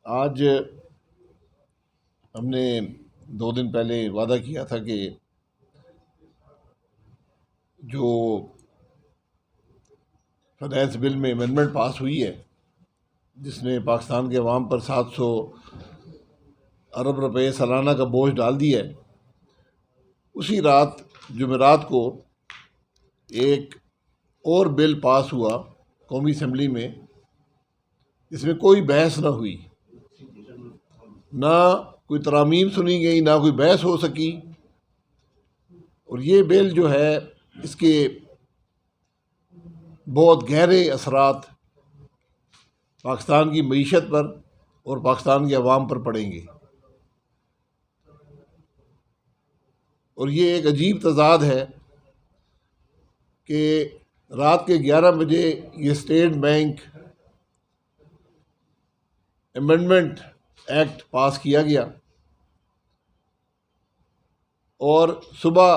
आज हमने 2 दिन पहले वादा किया था कि जो फाइनेंस बिल में अमेंडमेंट पास हुई है जिसने पाकिस्तान के अवाम पर 700 अरब रुपए सालाना का बोझ डाल दिया है, उसी रात जुमेरात को एक और बिल पास हुआ कौमी असम्बली में, जिसमें कोई बहस ना हुई, ना कोई तरामीम सुनी गई, ना कोई बहस हो सकी। और ये बिल जो है इसके बहुत गहरे असरात पाकिस्तान की मईशत पर और पाकिस्तान के अवाम पर पड़ेंगे। और ये एक अजीब तजाद है कि रात के 11 बजे ये स्टेट बैंक अमेंडमेंट एक्ट पास किया गया और सुबह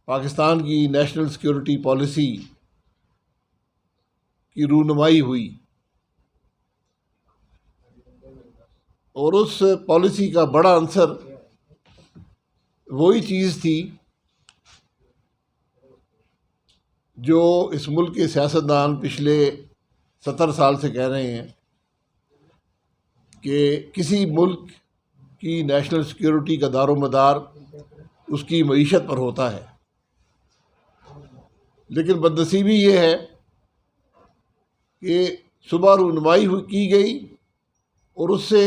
पाकिस्तान की नेशनल सिक्योरिटी पॉलिसी की रूनुमाई हुई और उस पॉलिसी का बड़ा अंसर वही चीज़ थी जो इस मुल्क के सियासतदान पिछले 70 साल से कह रहे हैं कि किसी मुल्क की नेशनल सिक्योरिटी का दारोमदार उसकी मईशत पर होता है। लेकिन बदनसीबी ये है कि सुबह रूनुमाई की गई और उससे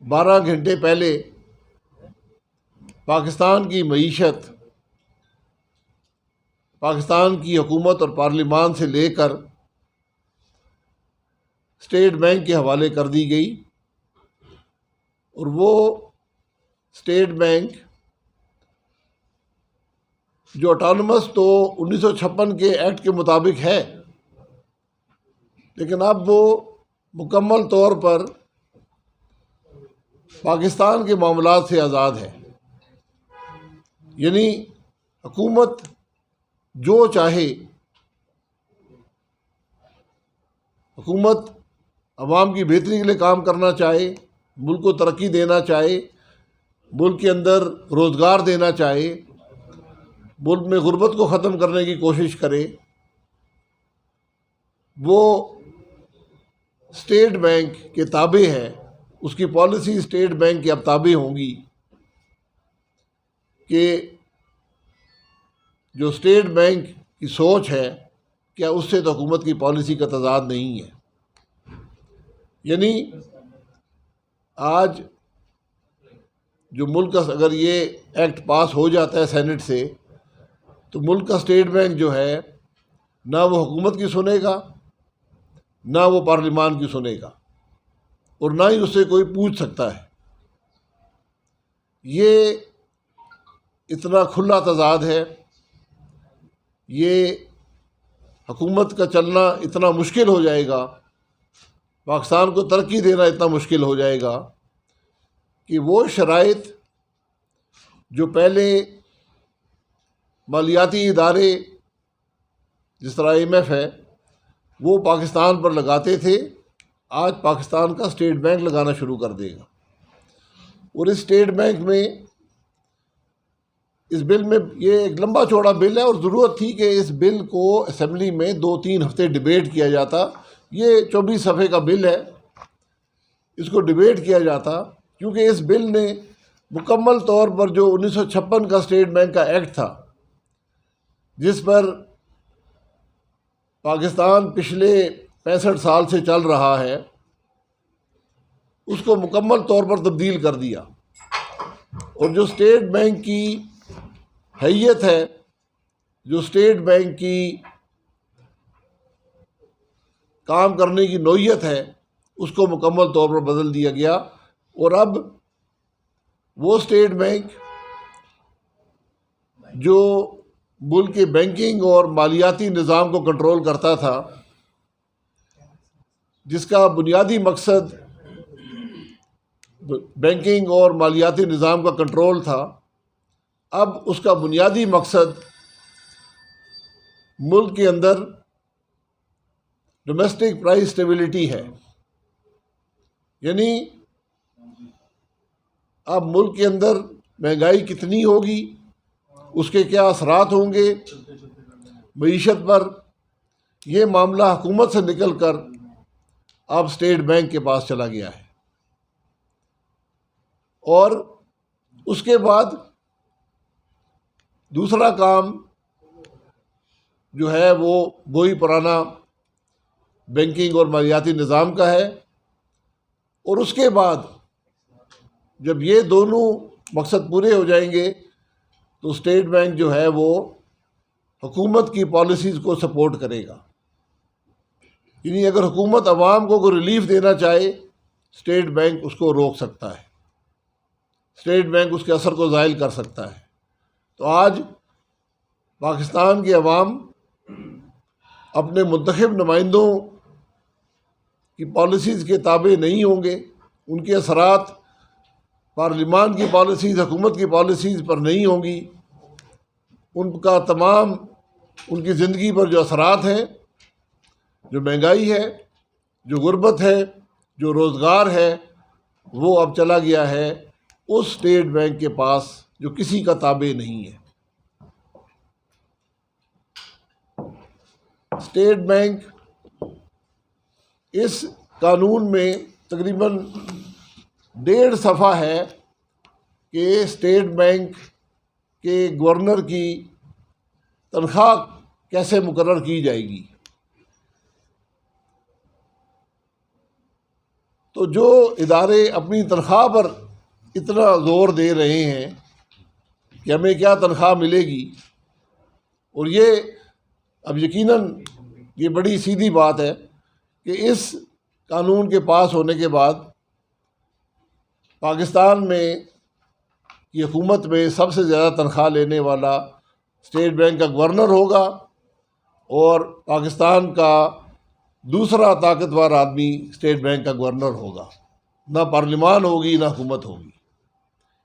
12 घंटे पहले पाकिस्तान की मईशत, पाकिस्तान की हुकूमत और पार्लिमान से लेकर स्टेट बैंक के हवाले कर दी गई। और वो स्टेट बैंक जो ऑटोनमस तो 1956 के एक्ट के मुताबिक है, लेकिन अब वो मुकम्मल तौर पर पाकिस्तान के मामलात से आज़ाद है। यानी हुकूमत जो चाहे, हुकूमत अवाम की बेहतरी के लिए काम करना चाहे, मुल्क को तरक्की देना चाहे, मुल्क के अंदर रोज़गार देना चाहे, मुल्क में गुर्बत को ख़त्म करने की कोशिश करे, वो स्टेट बैंक के ताबे है। उसकी पॉलिसी स्टेट बैंक के अब ताबे होंगी कि जो स्टेट बैंक की सोच है क्या उससे तो हुकूमत की पॉलिसी का तजाद नहीं है। यानी आज जो मुल्क का, अगर ये एक्ट पास हो जाता है सेनेट से, तो मुल्क का स्टेट बैंक जो है ना वो हुकूमत की सुनेगा, ना वो पार्लिमान की सुनेगा, और ना ही उससे कोई पूछ सकता है। ये इतना खुला तजाद है, ये हुकूमत का चलना इतना मुश्किल हो जाएगा, पाकिस्तान को तरक्की देना इतना मुश्किल हो जाएगा कि वो शराइत जो पहले मालियाती इदारे जिस तरह IMF है वो पाकिस्तान पर लगाते थे, आज पाकिस्तान का स्टेट बैंक लगाना शुरू कर देगा। और इस स्टेट बैंक में, इस बिल में, ये एक लंबा चौड़ा बिल है और ज़रूरत थी कि इस बिल को असम्बली में 2-3 हफ्ते डिबेट किया जाता। ये 24 सफ़े का बिल है, इसको डिबेट किया जाता, क्योंकि इस बिल ने मुकम्मल तौर पर जो 1956 का स्टेट बैंक का एक्ट था, जिस पर पाकिस्तान पिछले 65 साल से चल रहा है, उसको मुकम्मल तौर पर तब्दील कर दिया। और जो स्टेट बैंक की हैयत है, जो स्टेट बैंक की काम करने की नौयत है, उसको मुकम्मल तौर पर बदल दिया गया। और अब वो स्टेट बैंक जो मुल्क के बैंकिंग और मालियाती निज़ाम को कंट्रोल करता था, जिसका बुनियादी मकसद बैंकिंग और मालियाती निज़ाम का कंट्रोल था, अब उसका बुनियादी मकसद मुल्क के अंदर डोमेस्टिक प्राइस स्टेबिलिटी है। यानी अब मुल्क के अंदर महंगाई कितनी होगी, उसके क्या असरात होंगे मईशत पर, ये मामला हुकूमत से निकल कर अब स्टेट बैंक के पास चला गया है। और उसके बाद दूसरा काम जो है वो वही पुराना बैंकिंग और मालियाती निज़ाम का है। और उसके बाद जब ये दोनों मकसद पूरे हो जाएंगे तो स्टेट बैंक जो है वो हुकूमत की पॉलिसीज़ को सपोर्ट करेगा। यानी अगर हुकूमत आवाम को कोई रिलीफ देना चाहे, स्टेट बैंक उसको रोक सकता है, स्टेट बैंक उसके असर को ज़ायल कर सकता है। तो आज पाकिस्तान के अवाम अपने मुंतखब नुमाइंदों की पॉलिसीज़ के ताबे नहीं होंगे, उनके असरात पार्लिमान की पॉलिसीज़, हुकूमत की पॉलिसीज़ पर नहीं होंगी। उनका तमाम उनकी ज़िंदगी पर जो असरात हैं, जो महंगाई है, जो गुर्बत है, जो रोज़गार है, वो अब चला गया है उस स्टेट बैंक के पास जो किसी का ताबे नहीं है। स्टेट बैंक इस कानून में तकरीबन 1.5 सफ़ा है कि स्टेट बैंक के गवर्नर की तनख्वाह कैसे मुकर्रर की जाएगी। तो जो इदारे अपनी तनख्वाह पर इतना ज़ोर दे रहे हैं कि हमें क्या तनख्वाह मिलेगी, और ये अब यकीनन ये बड़ी सीधी बात है कि इस कानून के पास होने के बाद पाकिस्तान में की हुकूमत में सबसे ज़्यादा तनख्वाह लेने वाला स्टेट बैंक का गवर्नर होगा और पाकिस्तान का दूसरा ताकतवर आदमी स्टेट बैंक का गवर्नर होगा। ना पार्लिमान होगी, ना हुकूमत होगी।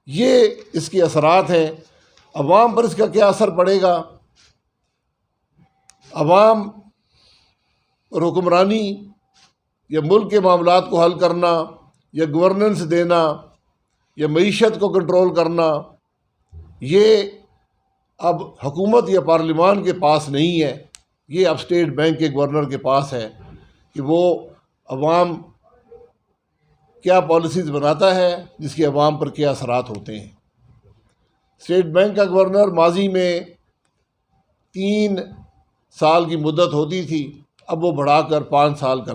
ये इसके असरात हैं। अवाम पर इसका क्या असर पड़ेगा? अवाम और हुक्मरानी या मुल्क के मामलात को हल करना या गवर्नेंस देना या मईशत को कंट्रोल करना, ये अब हुकूमत या पार्लिमान के पास नहीं है। ये अब स्टेट बैंक के गवर्नर के पास है कि वो अवाम क्या पॉलिसीज़ बनाता है जिसके अवाम पर क्या असरात होते हैं। स्टेट बैंक का गवर्नर माजी में 3 साल की मुद्दत होती थी, अब वो बढ़ाकर 5 साल कर